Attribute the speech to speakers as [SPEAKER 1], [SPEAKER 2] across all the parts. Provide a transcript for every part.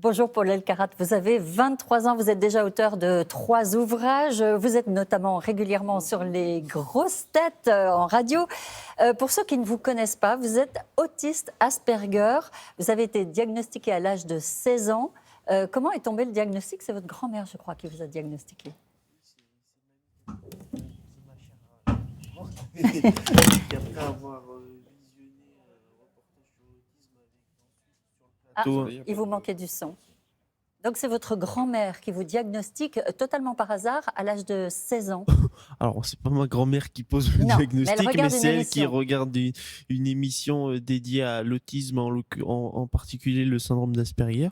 [SPEAKER 1] Bonjour Paul Elkarat, vous avez 23 ans, vous êtes déjà auteur de 3 ouvrages, vous êtes notamment régulièrement sur les grosses têtes en radio. Pour ceux qui ne vous connaissent pas, vous êtes autiste Asperger, vous avez été diagnostiqué à l'âge de 16 ans. Comment est tombé le diagnostic? C'est votre grand-mère, je crois, qui vous a diagnostiqué.
[SPEAKER 2] Et après avoir visionné un reportage sur l'autisme avec sur le plateau.
[SPEAKER 1] Il vous manquait du son. Donc c'est votre grand-mère qui vous diagnostique totalement par hasard à l'âge de 16 ans.
[SPEAKER 2] Alors, c'est pas ma grand-mère qui pose le
[SPEAKER 1] Non, mais elle
[SPEAKER 2] diagnostic, mais
[SPEAKER 1] regarde une
[SPEAKER 2] c'est elle qui
[SPEAKER 1] émission.
[SPEAKER 2] regarde une émission dédiée à l'autisme, en particulier le syndrome d'Asperger,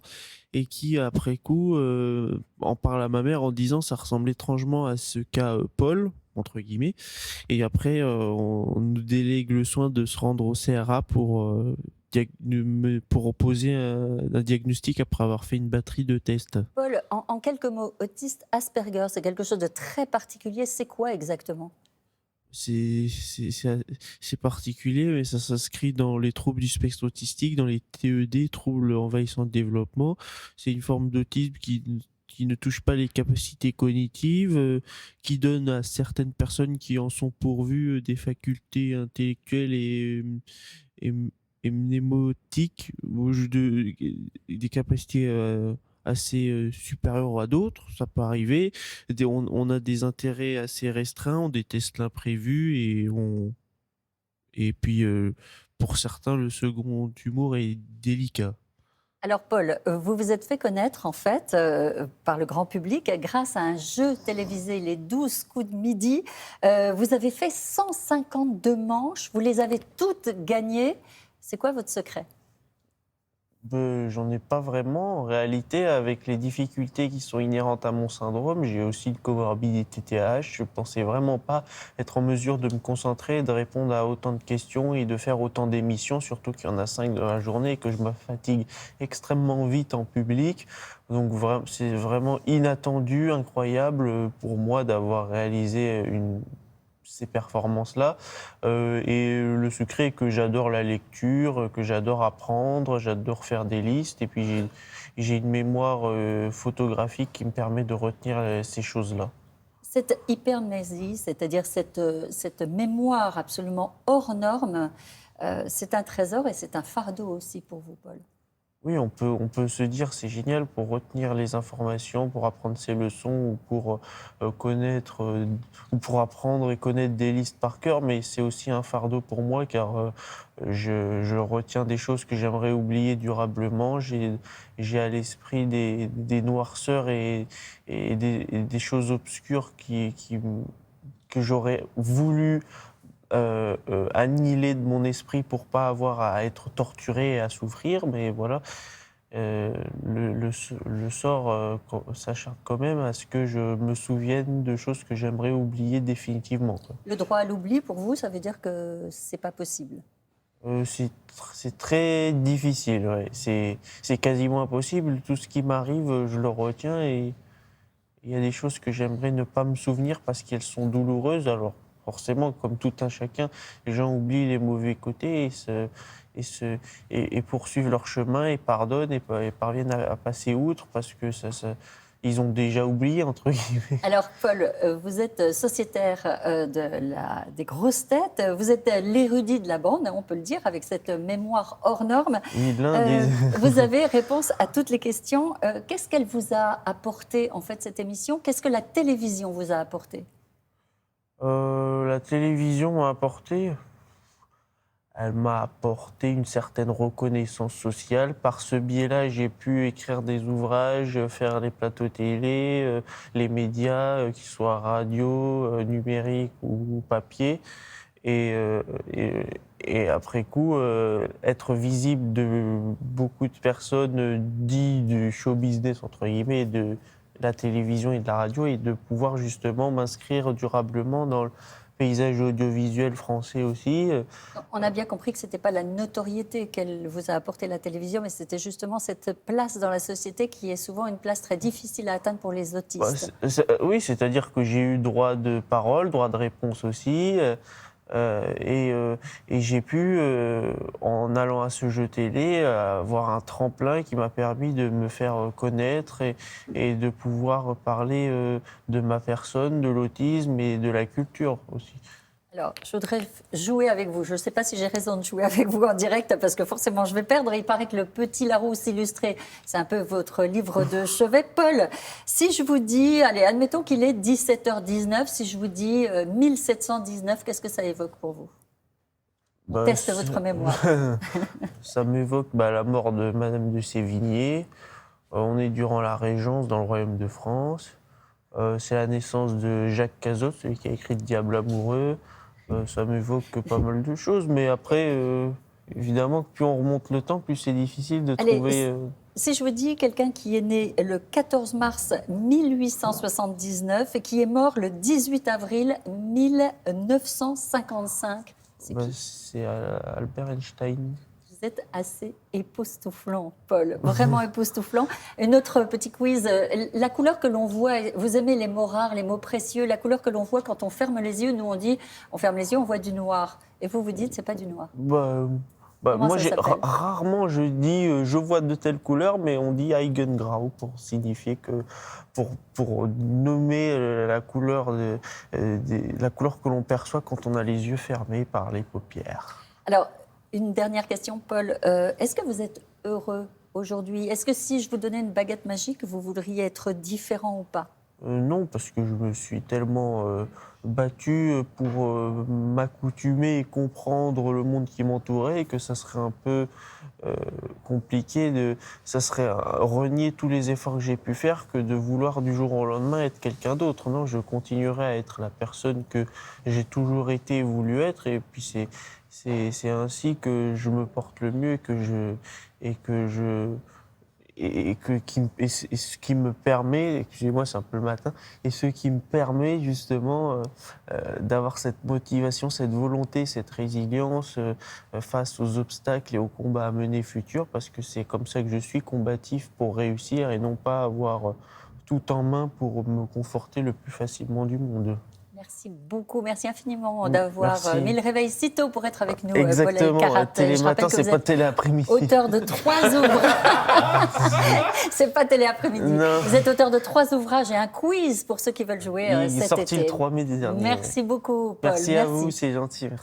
[SPEAKER 2] et qui, après coup, en parle à ma mère en disant ça ressemble étrangement à ce qu'a Paul, entre guillemets. Et après, on nous délègue le soin de se rendre au CRA pour poser un diagnostic après avoir fait une batterie de tests.
[SPEAKER 1] Paul, en quelques mots, autiste Asperger, c'est quelque chose de très particulier. C'est quoi exactement?
[SPEAKER 2] C'est particulier, mais ça s'inscrit dans les troubles du spectre autistique, dans les TED, troubles envahissants de développement. C'est une forme d'autisme qui ne touche pas les capacités cognitives, qui donne à certaines personnes qui en sont pourvues des facultés intellectuelles et, et mnémotiques, des capacités assez supérieures à d'autres. Ça peut arriver. On a des intérêts assez restreints, on déteste l'imprévu et puis pour certains, le second humour est délicat.
[SPEAKER 1] Alors Paul, vous vous êtes fait connaître en fait par le grand public grâce à un jeu télévisé, les 12 coups de midi. Vous avez fait 152 manches, vous les avez toutes gagnées. C'est quoi votre secret?
[SPEAKER 2] J'en ai pas vraiment. En réalité, avec les difficultés qui sont inhérentes à mon syndrome, j'ai aussi une comorbidité TDAH. Je pensais vraiment pas être en mesure de me concentrer, de répondre à autant de questions et de faire autant d'émissions, surtout qu'il y en a 5 dans la journée et que je me fatigue extrêmement vite en public. Donc c'est vraiment inattendu, incroyable pour moi d'avoir réalisé ces performances-là. Et le secret est que j'adore la lecture, que j'adore apprendre, j'adore faire des listes. Et puis j'ai une mémoire photographique qui me permet de retenir ces choses-là.
[SPEAKER 1] Cette hypermnésie, c'est-à-dire cette mémoire absolument hors norme, c'est un trésor et c'est un fardeau aussi pour vous, Paul.
[SPEAKER 2] Oui, on peut se dire c'est génial pour retenir les informations, pour apprendre ses leçons ou pour connaître ou pour apprendre et connaître des listes par cœur, mais c'est aussi un fardeau pour moi car je retiens des choses que j'aimerais oublier durablement. J'ai à l'esprit des noirceurs et des choses obscures que j'aurais voulu annihiler de mon esprit pour pas avoir à être torturé et à souffrir, mais voilà, le sort s'acharne quand même à ce que je me souvienne de choses que j'aimerais oublier définitivement, quoi.
[SPEAKER 1] Le droit à l'oubli, pour vous, ça veut dire que c'est pas possible.
[SPEAKER 2] C'est très difficile, ouais. C'est quasiment impossible. Tout ce qui m'arrive, je le retiens et il y a des choses que j'aimerais ne pas me souvenir parce qu'elles sont douloureuses. Alors, forcément, comme tout un chacun, les gens oublient les mauvais côtés et poursuivent leur chemin et pardonnent et parviennent à passer outre parce que ils ont déjà oublié, entre guillemets.
[SPEAKER 1] Alors, Paul, vous êtes sociétaire des grosses têtes. Vous êtes l'érudit de la bande, on peut le dire, avec cette mémoire hors norme.
[SPEAKER 2] Oui, l'un des...
[SPEAKER 1] Vous avez réponse à toutes les questions. Qu'est-ce qu'elle vous a apporté, en fait, cette émission? Qu'est-ce que la télévision vous a apporté?
[SPEAKER 2] La télévision m'a apporté... Elle m'a apporté une certaine reconnaissance sociale. Par ce biais-là, j'ai pu écrire des ouvrages, faire les plateaux télé, les médias, qu'ils soient radio, numérique ou papier. Et, euh, et, et après coup, être visible de beaucoup de personnes dites du show business, entre guillemets, de la télévision et de la radio, et de pouvoir justement m'inscrire durablement dans le paysage audiovisuel français aussi.
[SPEAKER 1] On a bien compris que ce n'était pas la notoriété qu'elle vous a apporté la télévision, mais c'était justement cette place dans la société qui est souvent une place très difficile à atteindre pour les autistes.
[SPEAKER 2] Oui, c'est-à-dire que j'ai eu droit de parole, droit de réponse aussi. Et j'ai pu, en allant à ce jeu télé, avoir un tremplin qui m'a permis de me faire connaître et de pouvoir parler de ma personne, de l'autisme et de la culture aussi.
[SPEAKER 1] Alors, je voudrais jouer avec vous. Je ne sais pas si j'ai raison de jouer avec vous en direct, parce que forcément, je vais perdre. Il paraît que le Petit Larousse illustré, c'est un peu votre livre de chevet. Paul, si je vous dis, allez, admettons qu'il est 17h19, si je vous dis 1719, qu'est-ce que ça évoque pour vous? On teste votre mémoire.
[SPEAKER 2] Ça m'évoque la mort de Madame de Sévigné. On est durant la Régence dans le Royaume de France. C'est la naissance de Jacques Cazot, celui qui a écrit Le Diable amoureux. Ça m'évoque pas mal de choses, mais après, évidemment, plus on remonte le temps, plus c'est difficile de trouver...
[SPEAKER 1] Si je vous dis quelqu'un qui est né le 14 mars 1879 et qui est mort le 18 avril 1955, c'est qui?
[SPEAKER 2] C'est Albert Einstein.
[SPEAKER 1] Vous êtes assez époustouflant, Paul, vraiment époustouflant. Un autre petit quiz, la couleur que l'on voit, vous aimez les mots rares, les mots précieux, la couleur que l'on voit quand on ferme les yeux, nous on dit, on ferme les yeux, on voit du noir. Et vous dites, c'est pas du noir.
[SPEAKER 2] Moi, rarement je dis je vois de telles couleurs, mais on dit Eigengrau pour signifier que, pour nommer la couleur, la couleur que l'on perçoit quand on a les yeux fermés par les paupières.
[SPEAKER 1] Alors, une dernière question, Paul. Est-ce que vous êtes heureux aujourd'hui? Est-ce que si je vous donnais une baguette magique, vous voudriez être différent ou pas?
[SPEAKER 2] Non, parce que je me suis tellement battu pour m'accoutumer et comprendre le monde qui m'entourait, et que ça serait un peu compliqué, ça serait renier tous les efforts que j'ai pu faire que de vouloir du jour au lendemain être quelqu'un d'autre. Non, je continuerai à être la personne que j'ai toujours été et voulu être, et puis c'est ainsi que je me porte le mieux et ce qui me permet, excusez-moi, c'est un peu le matin, et ce qui me permet justement d'avoir cette motivation, cette volonté, cette résilience face aux obstacles et aux combats à mener futurs, parce que c'est comme ça que je suis, combatif pour réussir et non pas avoir tout en main pour me conforter le plus facilement du monde.
[SPEAKER 1] Merci beaucoup, merci infiniment d'avoir mis le réveil si tôt pour être avec nous,
[SPEAKER 2] Exactement,
[SPEAKER 1] Paul Elkarat.
[SPEAKER 2] Télématin, c'est pas télé après-midi.
[SPEAKER 1] Auteur de 3 ouvrages. C'est pas télé après-midi. Vous êtes auteur de 3 ouvrages et un quiz pour ceux qui veulent jouer cet été.
[SPEAKER 2] Il est sorti le 3 mai dernier.
[SPEAKER 1] Merci beaucoup, Paul.
[SPEAKER 2] Merci à vous, c'est gentil. Merci.